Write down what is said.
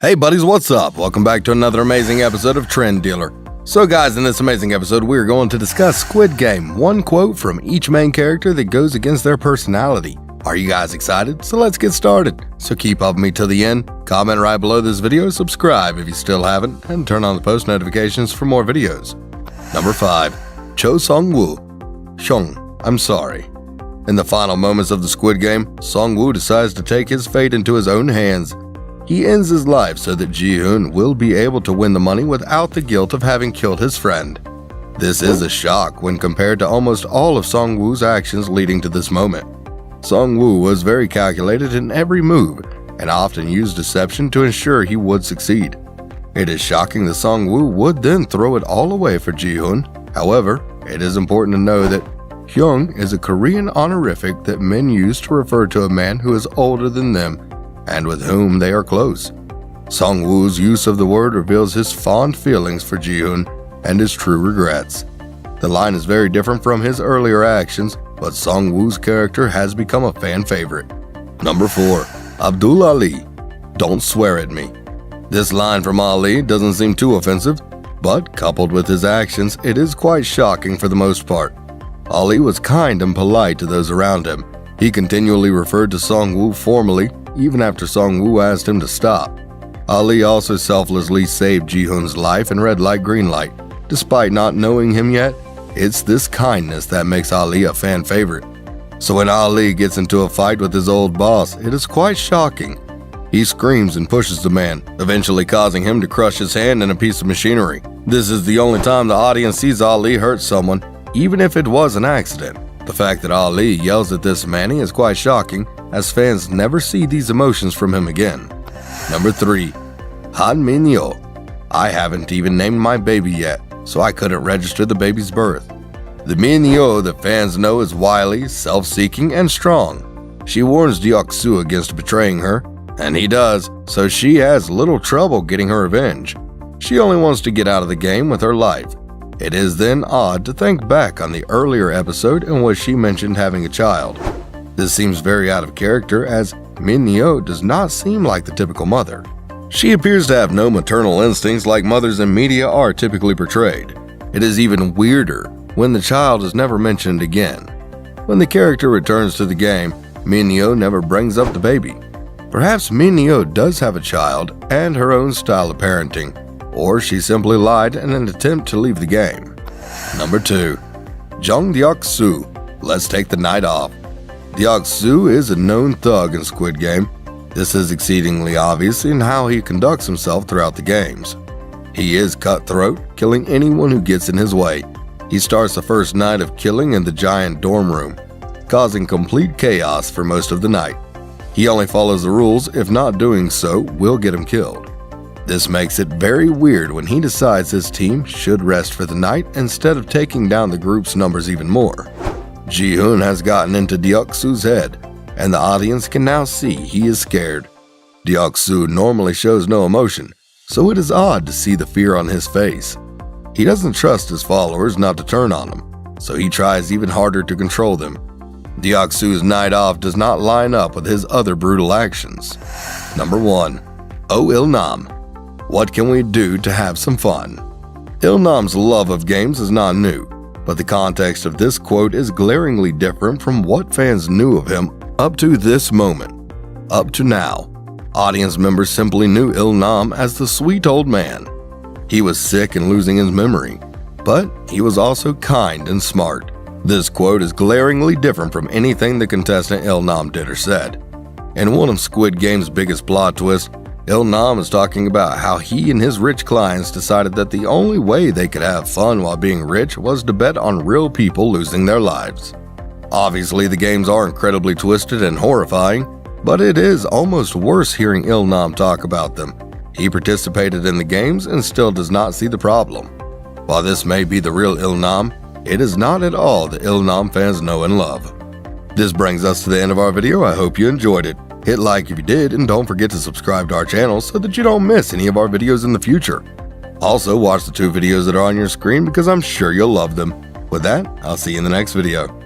Hey buddies, what's up? Welcome back to another amazing episode of Trend Dealer. So guys, in this amazing episode, we're going to discuss Squid Game, one quote from each main character that goes against their personality. Are you guys excited? So let's get started. So keep up with me till the end, comment right below this video, subscribe if you still haven't, and turn on the post notifications for more videos. Number 5. Cho Sung-woo. Hyung, I'm sorry. In the final moments of the Squid Game, Sung-woo decides to take his fate into his own hands. He ends his life so that Ji-hoon will be able to win the money without the guilt of having killed his friend. This is a shock when compared to almost all of Sung-woo's actions leading to this moment. Sung-woo was very calculated in every move and often used deception to ensure he would succeed. It is shocking that Sung-woo would then throw it all away for Ji-hoon. However, it is important to know that Hyung is a Korean honorific that men use to refer to a man who is older than them and with whom they are close. Sung-woo's use of the word reveals his fond feelings for Ji-hoon and his true regrets. The line is very different from his earlier actions, but Sung-woo's character has become a fan favorite. Number 4. Abdul Ali. Don't swear at me. This line from Ali doesn't seem too offensive, but coupled with his actions, it is quite shocking for the most part. Ali was kind and polite to those around him. He continually referred to Sung-woo formally, even after Sung-woo asked him to stop. Ali also selflessly saved Ji-hoon's life in red light, green light. Despite not knowing him yet, it's this kindness that makes Ali a fan favorite. So when Ali gets into a fight with his old boss, it is quite shocking. He screams and pushes the man, eventually causing him to crush his hand in a piece of machinery. This is the only time the audience sees Ali hurt someone, even if it was an accident. The fact that Ali yells at this Manny is quite shocking, as fans never see these emotions from him again. Number 3. Han Min-yo. I haven't even named my baby yet, so I couldn't register the baby's birth. The Min-yo that fans know is wily, self-seeking, and strong. She warns Deok-soo against betraying her, and he does, so she has little trouble getting her revenge. She only wants to get out of the game with her life. It is then odd to think back on the earlier episode in which she mentioned having a child. This seems very out of character, as Min-yo does not seem like the typical mother. She appears to have no maternal instincts like mothers in media are typically portrayed. It is even weirder when the child is never mentioned again. When the character returns to the game, Min-yo never brings up the baby. Perhaps Min-yo does have a child and her own style of parenting, or she simply lied in an attempt to leave the game. Number 2. Jung Deok-soo. Let's take the night off. Deok-soo is a known thug in Squid Game. This is exceedingly obvious in how he conducts himself throughout the games. He is cutthroat, killing anyone who gets in his way. He starts the first night of killing in the giant dorm room, causing complete chaos for most of the night. He only follows the rules, if not doing so will get him killed. This makes it very weird when he decides his team should rest for the night instead of taking down the group's numbers even more. Ji-hoon has gotten into Deok-soo's head, and the audience can now see he is scared. Deok-soo normally shows no emotion, so it is odd to see the fear on his face. He doesn't trust his followers not to turn on him, so he tries even harder to control them. Deok-soo's night off does not line up with his other brutal actions. Number 1. Oh Il-nam. What can we do to have some fun? Il-nam's love of games is not new, but the context of this quote is glaringly different from what fans knew of him up to this moment. Up to now, audience members simply knew Il-nam as the sweet old man. He was sick and losing his memory, but he was also kind and smart. This quote is glaringly different from anything the contestant Il-nam did or said. In one of Squid Game's biggest plot twists, Il-nam is talking about how he and his rich clients decided that the only way they could have fun while being rich was to bet on real people losing their lives. Obviously, the games are incredibly twisted and horrifying, but it is almost worse hearing Il-nam talk about them. He participated in the games and still does not see the problem. While this may be the real Il-nam, it is not at all the Il-nam fans know and love. This brings us to the end of our video. I hope you enjoyed it. Hit like if you did, and don't forget to subscribe to our channel so that you don't miss any of our videos in the future. Also, watch the 2 videos that are on your screen because I'm sure you'll love them. With that, I'll see you in the next video.